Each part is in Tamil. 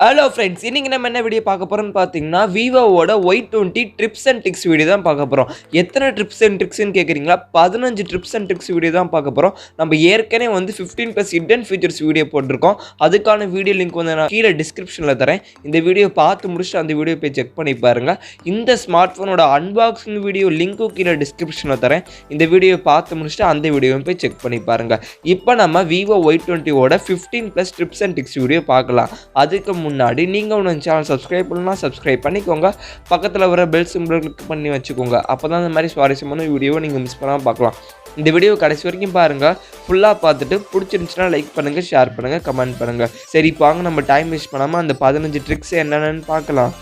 ஹலோ ஃப்ரெண்ட்ஸ், இன்னைக்கு நம்ம என்ன வீடியோ பார்க்க போறோம்னு பார்த்தீங்கன்னா விவோவோட Y20 tips and tricks video தான் பார்க்க போகிறோம். எத்தனை ட்ரிப்ஸ் அண்ட் ட்ரிக்ஸ்ன்னு கேட்குறீங்களா? 15 ட்ரிப்ஸ் அண்ட் ட்ரிக்ஸ் வீடியோ தான் பார்க்க போகிறோம். நம்ம ஏற்கனவே வந்து 15+ ஹிடன் ஃபீச்சர்ஸ் வீடியோ போட்டிருக்கோம். அதுக்கான வீடியோ லிங்க் வந்து நான் கீழே டிஸ்கிரிப்ஷனில் தரேன். இந்த வீடியோ பார்த்து முடிச்சுட்டு அந்த வீடியோ போய் செக் பண்ணி பாருங்கள். இந்த ஸ்மார்ட் ஃபோனோட அன்பாக்சிங் வீடியோ லிங்க்கும் கீழே டிஸ்கிரிப்ஷனில் தரேன். இந்த வீடியோ பார்த்து முடிச்சுட்டு அந்த வீடியோவும் போய் செக் பண்ணி பாருங்கள். இப்போ நம்ம Vivo Y20ஓட 15+ ட்ரிப்ஸ் அண்ட் ட்ரிக்ஸ் வீடியோ பார்க்கலாம். அதுக்கு முன்னாடி நீங்கள் உங்கள் சேனல் சப்ஸ்கிரைப் பண்ணலாம், சப்ஸ்கிரைப் பண்ணிக்கோங்க. பக்கத்தில் வர பெல் சிம்பிள் கிளிக் பண்ணி வச்சுக்கோங்க. அப்போ தான் இந்த மாதிரி சுவாரஸ்யமான வீடியோவை நீங்கள் மிஸ் பண்ணாமல் பார்க்கலாம். இந்த வீடியோ கடைசி வரைக்கும் பாருங்கள். ஃபுல்லாக பார்த்துட்டு பிடிச்சிருந்துச்சுன்னா லைக் பண்ணுங்கள், ஷேர் பண்ணுங்கள், கமெண்ட் பண்ணுங்கள். சரி, வாங்க நம்ம டைம் வேஸ்ட் பண்ணாமல் அந்த 15 ட்ரிக்ஸ் என்னென்னு பார்க்கலாம்.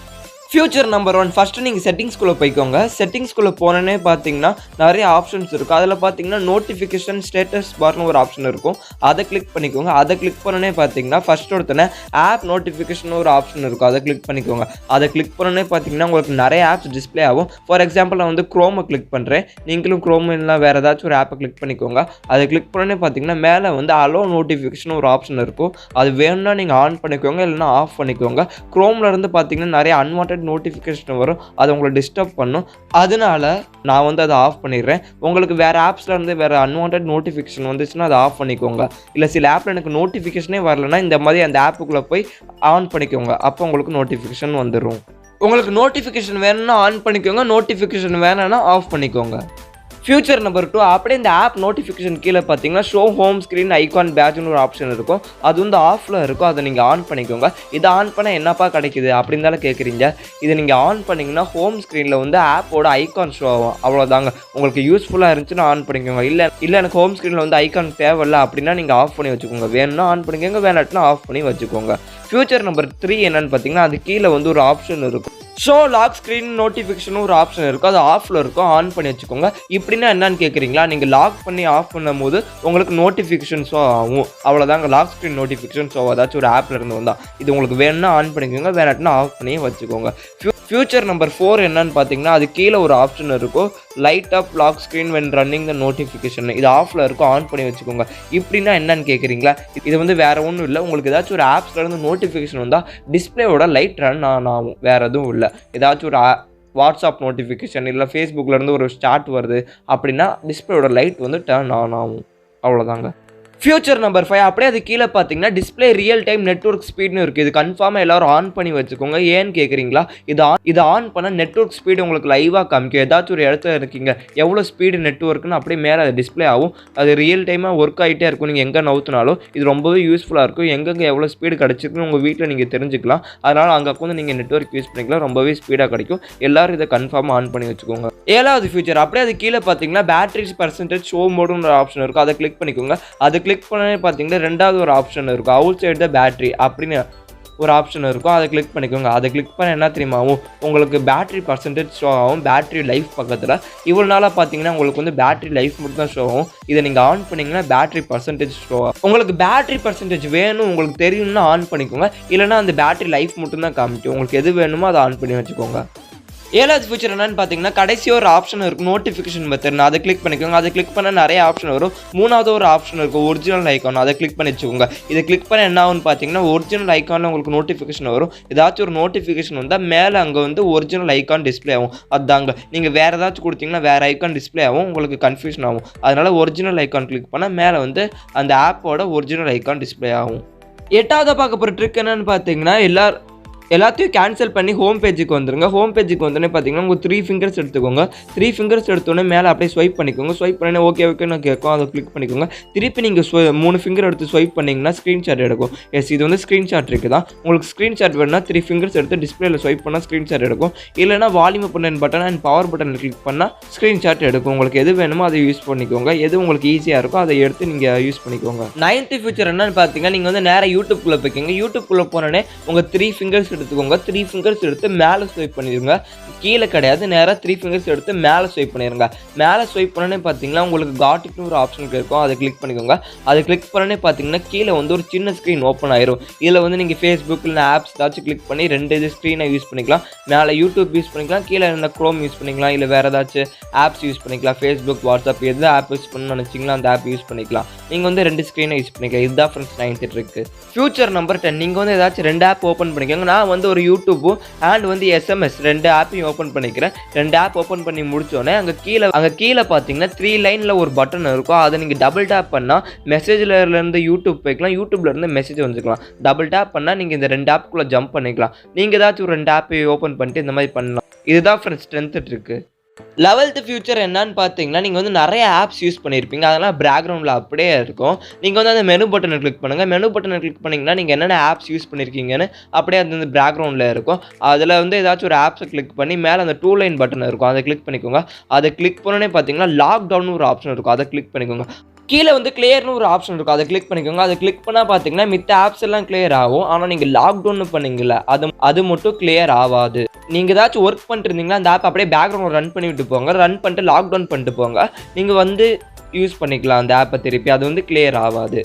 ஃபியூச்சர் நம்பர் 1, ஃபஸ்ட்டு நீங்கள் செட்டிங்ஸ்குள்ளே போய்க்கோங்க. செட்டிங்ஸ்குள்ளே போனோன்னே பார்த்தீங்கன்னா நிறைய ஆப்ஷன்ஸ் இருக்கும். அதில் பார்த்தீங்கன்னா நோட்டிஃபிகேஷன் ஸ்டேட்டஸ் பார்னு ஒரு ஆப்ஷன் இருக்கும். அதை கிளிக் பண்ணிக்கோங்க. அதை கிளிக் பண்ணோன்னே பார்த்தீங்கன்னா ஃபஸ்ட் ஒருத்தனை ஆப் நோட்டிஃபிகேஷன் ஒரு ஆப்ஷன் இருக்கும். அதை கிளிக் பண்ணிக்கோங்க. அதை கிளிக் பண்ணோன்னே பார்த்தீங்கன்னா உங்களுக்கு நிறைய ஆப்ஸ் டிஸ்பிளே ஆகும். ஃபார் எக்ஸாம்பிள் நான் வந்து க்ரோமை கிளிக் பண்ணுறேன். நீங்களும் க்ரோம் இல்லை வேறு ஏதாச்சும் ஒரு ஆப்பை கிளிக் பண்ணிக்கோங்க. அதை கிளிக் பண்ணோன்னே பார்த்தீங்கன்னா மேலே வந்து அலோ நோட்டிஃபிகேஷன் ஒரு ஆப்ஷன் இருக்கும். அது வேணும்னா நீங்கள் ஆன் பண்ணிக்கோங்க, இல்லைனா ஆஃப் பண்ணிக்கோங்க. க்ரோமில் இருந்து பார்த்தீங்கன்னா நிறைய அன்வான்ட் நோட்டிஃபிகேஷன் வரும். அது உங்களை டிஸ்டர்ப் பண்ணும். அதனால நான் வந்து அதை ஆஃப் பண்ணிடுறேன். உங்களுக்கு வேறு ஆப்ஸில் இருந்து வேறு அன்வான்ட் நோட்டிஃபிகேஷன் வந்துச்சுன்னா அதை ஆஃப் பண்ணிக்கோங்க. இல்லை சில ஆப்பில் எனக்கு நோட்டிஃபிகேஷனே வரலன்னா இந்த மாதிரி அந்த ஆப்புக்குள்ளே போய் ஆன் பண்ணிக்கோங்க. அப்போ உங்களுக்கு நோட்டிஃபிகேஷன் வந்துடும். உங்களுக்கு நோட்டிஃபிகேஷன் வேணும்னா ஆன் பண்ணிக்கோங்க, நோட்டிஃபிகேஷன் வேணும்னா ஆஃப் பண்ணிக்கோங்க. ஃபியூச்சர் நம்பர் 2, அப்படியே இந்த ஆப் நோட்டிஃபிகேஷன் கீழே பார்த்தீங்கன்னா ஷோ ஹோம் ஸ்க்ரீன் ஐகான் பேட்ச்னு ஒரு ஆப்ஷன் இருக்கும். அது வந்து ஆஃபில் இருக்கும். அதை நீங்கள் ஆன் பண்ணிக்கோங்க. இதை ஆன் பண்ணால் என்னப்பா கிடைக்குது அப்படின்னு தானே கேட்குறீங்க. இதை நீங்கள் ஆன் பண்ணிங்கன்னா ஹோம் ஸ்க்ரீனில் வந்து ஆப்போட ஐகான் ஷோ ஆகும். அவ்வளோதாங்க. உங்களுக்கு யூஸ்ஃபுல்லாக இருந்துச்சுன்னா ஆன் பண்ணிக்கோங்க. இல்லை எனக்கு ஹோம் ஸ்க்ரீனில் வந்து ஐகான் தேவையில்லை அப்படின்னா நீங்கள் ஆஃப் பண்ணி வச்சுக்கோங்க. வேணும்னா ஆன் பண்ணிக்கோங்க, வேணாட்டினா ஆஃப் பண்ணி வச்சுக்கோங்க. ஃபியூச்சர் நம்பர் 3 என்னன்னு பார்த்தீங்கன்னா அது கீழே வந்து ஒரு ஆப்ஷன் இருக்கும். ஷோ லாக் ஸ்க்ரீன் நோட்டிஃபிகேஷன் ஒரு ஆப்ஷன் இருக்கும். அது ஆஃபில் இருக்கும். ஆன் பண்ணி வச்சுக்கோங்க. இப்படின்னா என்னன்னு கேட்குறீங்களா? நீங்கள் லாக் பண்ணி ஆஃப் பண்ணும் போது உங்களுக்கு நோட்டிஃபிகேஷன் ஷோ ஆகும். அவ்வளோதாங்க. லாக் ஸ்க்ரீன் நோட்டிஃபிகேஷன் ஷோ ஏதாச்சும் ஒரு ஆப்பில் இருந்து வந்தால் இது உங்களுக்கு வேணும்னா ஆன் பண்ணிக்கோங்க, வேணாட்டினா ஆஃப் பண்ணி வச்சுக்கோங்க. ஃபியூச்சர் நம்பர் 4 என்னன்னு பார்த்தீங்கன்னா அது கீழே ஒரு ஆப்ஷன் இருக்கும். Light up lock screen when running the notification. இது ஆஃபில் இருக்கும். ஆன் பண்ணி வச்சுக்கோங்க. இப்படின்னா என்னன்னு கேட்குறீங்களா? இது வந்து வேறு ஒன்றும் இல்லை. உங்களுக்கு ஏதாச்சும் ஒரு ஆப்ஸ்லேருந்து நோட்டிஃபிகேஷன் வந்தால் டிஸ்பிளேயோட லைட் ரன் ஆகும். வேறு எதுவும் இல்லை. ஏதாச்சும் ஒரு வாட்ஸ்அப் நோட்டிஃபிகேஷன் இல்லை ஃபேஸ்புக்லேருந்து ஒரு ஸ்டார்ட் வருது அப்படின்னா டிஸ்பிளேயோட லைட் வந்து டர்ன் ஆன் ஆகும். அவ்வளோதாங்க. ஃபியூச்சர் நம்பர் 5, அப்படியே அது கீழே பார்த்தீங்கன்னா டிஸ்பிளே ரியல் டைம் நெட்வொர்க் ஸ்பீட்னு இருக்குது. இது கன்ஃபார்மாக எல்லோரும் ஆன் பண்ணி வச்சுக்கோங்க. ஏன்னு கேட்குறீங்களா? இது ஆன் பண்ணால் நெட்வொர்க் ஸ்பீடு உங்களுக்கு லைவாக காமிக்கும். ஏதாச்சும் ஒரு இடத்துல இருக்கீங்க, எவ்வளோ ஸ்பீடு நெட்வொர்க்குன்னு அப்படியே மேலே அது டிஸ்பிளே ஆகும். அது ரியல் டைமாக ஒர்க் ஆகிட்டே இருக்கும். நீங்கள் எங்கே நவுத்தினாலும் இது ரொம்பவே யூஸ்ஃபுல்லாக இருக்கும். எங்கெங்கே எவ்வளோ ஸ்பீடு கிடச்சிருக்குன்னு உங்கள் வீட்டில் நீங்கள் தெரிஞ்சுக்கலாம். அதனால் அங்கே வந்து நீங்கள் நெட்வொர்க் யூஸ் பண்ணிக்கலாம். ரொம்பவே ஸ்பீடாக கிடைக்கும். எல்லோரும் இதை கன்ஃபார்மாக ஆன் பண்ணி வச்சுக்கோங்க. 7வது ஃபியூச்சர், அப்படியே அது கீழே பார்த்தீங்கன்னா பேட்டரிஸ் பர்சன்டேஜ் ஷோ மோடுன்னு ஒரு ஆப்ஷன் இருக்கும். அதை கிளிக் பண்ணிக்கோங்க. அது கிளிக் பண்ணே பார்த்தீங்கன்னா 2வது ஒரு ஆப்ஷன் இருக்கும். அவுட் சைட் த பேட்டரி அப்படின்னு ஒரு ஆப்ஷன் இருக்கும். அதை கிளிக் பண்ணிக்கோங்க. அதை கிளிக் பண்ண என்ன தெரியுமா ஆகும்? உங்களுக்கு பேட்டரி பர்சன்டேஜ் ஷோ ஆகும். பேட்டரி லைஃப் பக்கத்தில் இவ்வளோ நாளாக பார்த்தீங்கன்னா உங்களுக்கு வந்து பேட்டரி லைஃப் மட்டும் தான் ஷோ ஆகும். இதை நீங்கள் ஆன் பண்ணிங்கன்னா பேட்டரி பர்சன்டேஜ் ஷோ ஆகும். உங்களுக்கு பேட்டரி பர்சன்டேஜ் வேணும், உங்களுக்கு தெரியும்னா ஆன் பண்ணிக்கோங்க. இல்லைனா அந்த பேட்டரி லைஃப் மட்டும் தான் காமிக்கும். உங்களுக்கு எது வேணுமோ அதை ஆன் பண்ணி வச்சுக்கோங்க. 7வது ஃபியூச்சர் என்னன்னு பார்த்தீங்கன்னா கடைசி ஒரு ஆப்ஷன் இருக்கும், நோட்டிஃபிகேஷன் மெத்தட். அதை கிளிக் பண்ணிக்கோங்க. அதை கிளிக் பண்ண நிறைய ஆப்ஷன் வரும். 3வது ஒரு ஆப்ஷன் இருக்கும், ஒரிஜினல் ஐக்கான். அதை கிளிக் பண்ணி வச்சுக்கோங்க. இதை கிளிக் பண்ண என்ன ஆகும்னு பார்த்தீங்கன்னா ஒரிஜினல் ஐக்கானில் உங்களுக்கு நோட்டிஃபிகேஷன் வரும். ஏதாச்சும் ஒரு நோட்டிஃபிகேஷன் வந்தால் மேலே அங்கே வந்து ஒரிஜினல் ஐக்கான் டிஸ்பிளே ஆகும். அதுதாங்க. நீங்கள் வேறு ஏதாச்சும் கொடுத்தீங்கன்னா வேறு ஐக்கான் டிஸ்பிளே ஆகும். உங்களுக்கு கன்ஃபியூஷன் ஆகும். அதனால் ஒரிஜினல் ஐக்கான் கிளிக் பண்ணால் மேலே வந்து அந்த ஆப்போட ஒரிஜினல் ஐக்கான் டிஸ்பிளே ஆகும். 8வது பார்க்க போகிற ட்ரிக் என்னன்னு பார்த்தீங்கன்னா எல்லாத்தையும் கேன்சல் பண்ணி ஹோம் பேஜுக்கு வந்துடுங்க. ஹோம் பேஜுக்கு வந்தோடனே பார்த்தீங்கன்னா உங்கள் 3 ஃபிங்கர்ஸ் எடுத்துக்கோங்க. 3 ஃபிங்கர்ஸ் எடுத்தோடனே மேலே அப்படியே ஸ்வைப் பண்ணிக்கோங்க. ஸ்வைப் பண்ணி ஓகேன்னு கேட்கும். அதை கிளிக் பண்ணிக்கோங்க. திருப்பி நீங்கள் 3 ஃபிங்கர் எடுத்து ஸ்வைப் பண்ணிங்கன்னா ஸ்க்ரீன்ஷாட் எடுக்கும். இது வந்து ஸ்க்ரீன்ஷாட் இருக்குது தான். உங்களுக்கு ஸ்க்ரீன்ஷாட் வேணுன்னா 3 ஃபிங்கர்ஸ் எடுத்து டிஸ்பிளேல ஸ்வைப் பண்ணால் ஸ்க்ரீன்ஷாட் எடுக்கும். இல்லைனா volume button and power button click பண்ணால் ஸ்க்ரீன்ஷாட் எடுக்கும். உங்களுக்கு எது வேணுமோ அதை யூஸ் பண்ணிக்கோங்க. எது உங்களுக்கு ஈஸியாக இருக்கோ அதை எடுத்து நீங்கள் யூஸ் பண்ணிக்கோங்க. 9th ஃபியூச்சர் என்னன்னு பார்த்தீங்கன்னா நீங்கள் வந்து நேராக யூடியூப்குள்ளே போய்க்கிங்க. யூடியூப்குள்ளே போனோடனே உங்கள் 3 ஃபிங்கர்ஸ் எடுத்துக்கோங்க. 3 ஃபிங்கர்ஸ் எடுத்து மேலே ஸ்வைப் பண்ணிடுங்க. கீழே கிடையாது, நேராக 3 ஃபிங்கர்ஸ் எடுத்து மேலே ஸ்வைப் பண்ணிடுங்க. மேலே ஸ்வைப் பண்ணோன்னே பார்த்தீங்கன்னா உங்களுக்கு காட்டுக்குன்னு ஒரு ஆப்ஷன் இருக்கும், அதை கிளிக் பண்ணிக்கோங்க. அதை கிளிக் பண்ணோன்னே பார்த்தீங்கன்னா கீழே வந்து ஒரு சின்ன ஸ்க்ரீன் ஓப்பன் ஆயிரும். இதில் வந்து நீங்கள் ஃபேஸ்புக் இல்லை ஆப்ஸ் ஏதாச்சும் கிளிக் பண்ணி 2 இது ஸ்க்ரீனை யூஸ் பண்ணிக்கலாம். மேலே யூடியூப் யூஸ் பண்ணிக்கலாம், கீழே இருந்த க்ரோம் யூஸ் பண்ணிக்கலாம், இல்லை வேறு ஏதாச்சும் ஆப்ஸ் யூஸ் பண்ணிக்கலாம். ஃபேஸ்புக், வாட்ஸ்அப் எது ஆப் யூஸ் பண்ணணும்னு நினச்சிங்களா அந்த ஆப் யூஸ் பண்ணிக்கலாம். நீங்கள் வந்து 2 ஸ்க்ரீனை யூஸ் பண்ணிக்கலாம். இதுதான் friends 9th trick. Future number 10, நீங்கள் வந்து ஏதாச்சும் 2 ஆப் ஓப்பன் பண்ணிக்கோங்க. நான் வந்து ஒரு யூடியூப்பும் அண்ட் வந்து SMS 2 ஆப்பையும் ஓப்பன் பண்ணிக்கிறேன். 2 ஆப் ஓப்பன் பண்ணி முடிச்சோடனே அங்கே கீழே பார்த்தீங்கன்னா 3 லைனில் ஒரு பட்டன் இருக்கும். அதை நீங்கள் டபுள் டேப் பண்ணால் மெசேஜ்லேருந்து யூடியூப் போய்க்கலாம், யூடியூப்லேருந்து மெசேஜ் வந்துக்கலாம். டபுள் டேப் பண்ணால் நீங்கள் இந்த 2 ஆப்புக்குள்ளே ஜம்ப் பண்ணிக்கலாம். நீங்கள் ஏதாச்சும் ஒரு 2 ஆப்பை ஓப்பன் பண்ணிட்டு இந்த மாதிரி பண்ணலாம். இதுதான் friends 10th trick. 11th future என்னன்னு பார்த்தீங்கன்னா, நீங்கள் வந்து நிறைய ஆப்ஸ் யூஸ் பண்ணியிருப்பீங்க, அதெல்லாம் பேக்ரவுண்டில் அப்படியே இருக்கும். நீங்கள் வந்து அந்த மெனு பட்டனை கிளிக் பண்ணுங்கள். மெனு பட்டனை கிளிக் பண்ணிங்கன்னா நீங்கள் என்னென்ன ஆப்ஸ் யூஸ் பண்ணியிருக்கீங்கன்னு அப்படியே அந்த பேக்ரவுண்டில் இருக்கும். அதில் வந்து ஏதாச்சும் ஒரு ஆப்ஸை கிளிக் பண்ணி மேலே அந்த 2 லைன் பட்டன் இருக்கும், அதை கிளிக் பண்ணிக்கோங்க. அதை கிளிக் பண்ணோன்னே பார்த்தீங்கன்னா லாக்டவுன் ஒரு ஆப்ஷன் இருக்கும், அதை கிளிக் பண்ணிக்கோங்க. கீழே வந்து கிளியர்னு ஒரு ஆப்ஷன் இருக்கும், அதை கிளிக் பண்ணிக்கோங்க. அதை கிளிக் பண்ணால் பார்த்தீங்கன்னா மித்த ஆப்ஸ் எல்லாம் கிளியர் ஆகும். ஆனால் நீங்கள் லாக்டவுன் பண்ணீங்கல்ல, அது மட்டும் கிளியர் ஆகாது. நீங்கள் ஏதாச்சும் ஒர்க் பண்ணிட்டு இருந்தீங்கன்னா அந்த ஆப் அப்படியே பேக்ரவுண்ட் ரன் பண்ணி விட்டு போங்க. ரன் பண்ணிட்டு லாக்டவுன் பண்ணிட்டு போங்க. நீங்கள் வந்து யூஸ் பண்ணிக்கலாம் அந்த ஆப்பை திருப்பி, அது வந்து கிளியர் ஆகாது.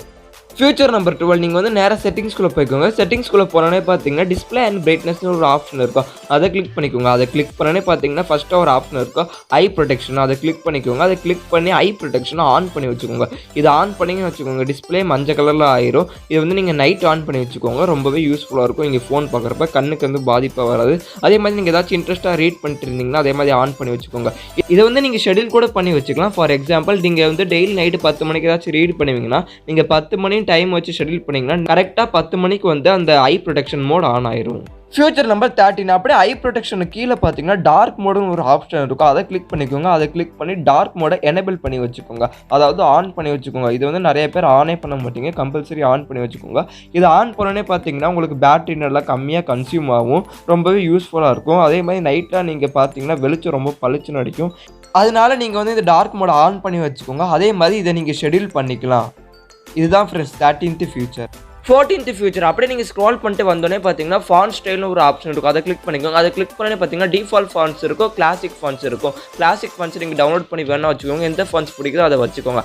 ஃபியூச்சர் நம்பர் 12, நீங்கள் வந்து நேராக செட்டிங்ஸ்குள்ளே போய்க்கோங்க. செட்டிங்ஸ்குள்ளே போனோன்னே பார்த்தீங்கன்னா டிஸ்பிளே அண்ட் பிரைட்னஸ்னு ஒரு ஆப்ஷன் இருக்கும், அதை கிளிக் பண்ணிக்கோங்க. அதை கிளிக் பண்ணோன்னே பார்த்தீங்கன்னா ஃபஸ்ட்டாக ஒரு ஆப்ஷன் இருக்கும், ஐ ப்ரொடெக்ஷன், அதை கிளிக் பண்ணிக்கோங்க. அதை கிளிக் பண்ணி ஐ ப்ரொடெக்ஷனை ஆன் பண்ணி வச்சுக்கோங்க. இதை ஆன் பண்ணிங்கன்னு வச்சுக்கோங்க, டிஸ்பிளே மஞ்சள் கலரில் ஆயிரும். இது வந்து நீங்கள் நைட் ஆன் பண்ணி வச்சுக்கோங்க, ரொம்பவே யூஸ்ஃபுல்லாக இருக்கும். நீங்கள் ஃபோன் பார்க்குறப்ப கண்ணுக்கு வந்து பாதிப்பாக வராது. அதே மாதிரி நீங்கள் ஏதாச்சும் இன்ட்ரெஸ்ட்டாக ரீட் பண்ணிட்டு இருந்தீங்கன்னா அதே மாதிரி ஆன் பண்ணி வச்சுக்கோங்க. இதை வந்து நீங்கள் ஷெடியூல் கூட பண்ணி வச்சுக்கலாம். ஃபார் எக்ஸாம்பிள் நீங்கள் வந்து டெய்லி நைட்டு 10 மணிக்கு ஏதாச்சும் ரீட் பண்ணுவீங்கன்னா நீங்கள் 10 மணி டைம் வச்சு ஷெடியூல் பண்ணிங்கன்னா கரெக்டாக 10 மணிக்கு வந்து அந்த ஐ ப்ரொடெக்ஷன் மோட் ஆன் ஆயிரும். ஃபியூச்சர் நம்பர் 13, அப்படியே ஐ ப்ரொடெக்ஷனுக்கு கீழே பார்த்தீங்கன்னா டார்க் மோடுன்னு ஒரு ஆப்ஷன் இருக்கும், அதை கிளிக் பண்ணிக்கோங்க. அதை கிளிக் பண்ணி டார்க் மோடை எனேபிள் பண்ணி வச்சுக்கோங்க, அதாவது ஆன் பண்ணி வச்சுக்கோங்க. இது வந்து நிறைய பேர் ஆனே பண்ண மாட்டீங்க, கம்பல்சரி ஆன் பண்ணி வச்சுக்கோங்க. இது ஆன் பண்ணோன்னே பார்த்தீங்கன்னா உங்களுக்கு பேட்டரி நல்லா கம்மியாக கன்சியூம் ஆகும், ரொம்பவே யூஸ்ஃபுல்லாக இருக்கும். அதே மாதிரி நைட்டாக நீங்கள் பார்த்தீங்கன்னா வெளிச்சம் ரொம்ப பளிச்சுன்னு அடிக்கும். அதனால நீங்கள் வந்து இந்த டார்க் மோடை ஆன் பண்ணி வச்சுக்கோங்க. அதே மாதிரி இதை நீங்கள் ஷெடியூல் பண்ணிக்கலாம். இதுதான் friends 13th future. 14th future, அப்படியே நீங்கள் ஸ்க்ரால் பண்ணிட்டு வந்தோடனே பார்த்தீங்கன்னா ஃபாண்ட் ஸ்டைல்னு ஒரு ஆப்ஷன் இருக்கும், அதை கிளிக் பண்ணிக்கோங்க. அதை கிளிக் பண்ணி பார்த்தீங்கன்னா டிஃபால்ட் ஃபாண்ட்ஸ் இருக்கும், கிளாசிக் ஃபாண்ட்ஸ் இருக்கும். கிளாசிக் ஃபாண்ட்ஸ் நீங்கள் டவுன்லோட் பண்ணி வேணா வச்சுக்கோங்க, எந்த ஃபாண்ட்ஸ் பிடிக்குதோ அதை வச்சுக்கோங்க.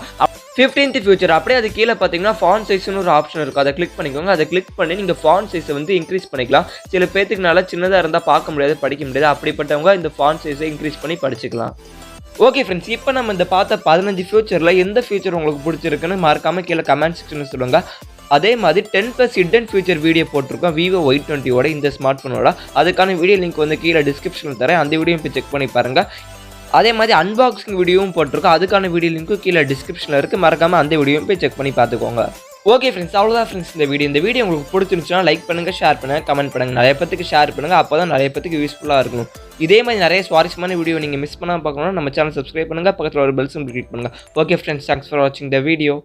15th ஃபியூச்சர், அப்படியே அது கீழே பார்த்தீங்கன்னா ஃபாண்ட் சைஸ்னு ஒரு ஆப்ஷன் இருக்கும், அதை கிளிக் பண்ணிக்கோங்க. அதை கிளிக் பண்ணி நீங்கள் ஃபாண்ட் சைஸை வந்து இன்க்ரீஸ் பண்ணிக்கலாம். சில பேத்துக்கு நல்லா சின்னதாக இருந்தால் பார்க்க முடியாது, படிக்க முடியாது, அப்படிப்பட்டவங்க இந்த ஃபாண்ட் சைஸை இன்க்ரீஸ் பண்ணி படிச்சுக்கலாம். ஓகே ஃப்ரெண்ட்ஸ், இப்போ நம்ம இந்த பார்த்த 15 ஃபியூச்சரில் எந்த ஃபியூச்சர் உங்களுக்கு பிடிச்சிருக்குன்னு மறக்காமல் கீழே கமெண்ட் செக்ஷனில் சொல்லுங்கள். அதே மாதிரி 10+ ஹிடன் ஃபியூச்சர் வீடியோ போட்டிருக்கோம் Vivo Y20 இந்த ஸ்மார்ட் ஃபோனோட. அதுக்கான வீடியோ லிங்க் வந்து கீழே டிஸ்கிரிப்ஷனில் தரேன், அந்த வீடியோ போய் செக் பண்ணி பாருங்கள். அதே மாதிரி அன்பாக்சிங் வீடியோவும் போட்டிருக்கோம், அதுக்கான வீடியோ லிங்க்கும் கீழே டிஸ்கிரிப்ஷனில் இருக்குது, மறக்காமல் அந்த வீடியோவும் போய் செக் பண்ணி பார்த்துக்கோங்க. ஓகே ஃப்ரெண்ட்ஸ், அவ்வளோதான் ஃப்ரெண்ட்ஸ் இந்த வீடியோ உங்களுக்கு பிடிச்சிருந்துச்சுன்னா லைக் பண்ணுங்கள், ஷேர் பண்ணுங்கள், கமெண்ட் பண்ணுங்கள், நிறைய பேத்துக்கு ஷேர் பண்ணுங்கள், அப்போ தான் நிறைய பேத்துக்கு யூஸ்ஃபுல்லாக இருக்கும். இதே மாதிரி நிறைய சுவாரஸ்யமான வீடியோ நீங்கள் மிஸ் பண்ணாமல் பார்க்கணும்னா நம்ம சேனல் சப்ஸ்கிரைப் பண்ணுங்கள், பக்கத்தில் ஒரு பெல் சிம்பல் கிளிக் பண்ணுங்கள். ஓகே ஃப்ரெண்ட்ஸ், தேங்க்ஸ் ஃபார் வாட்சிங் த வீடியோ.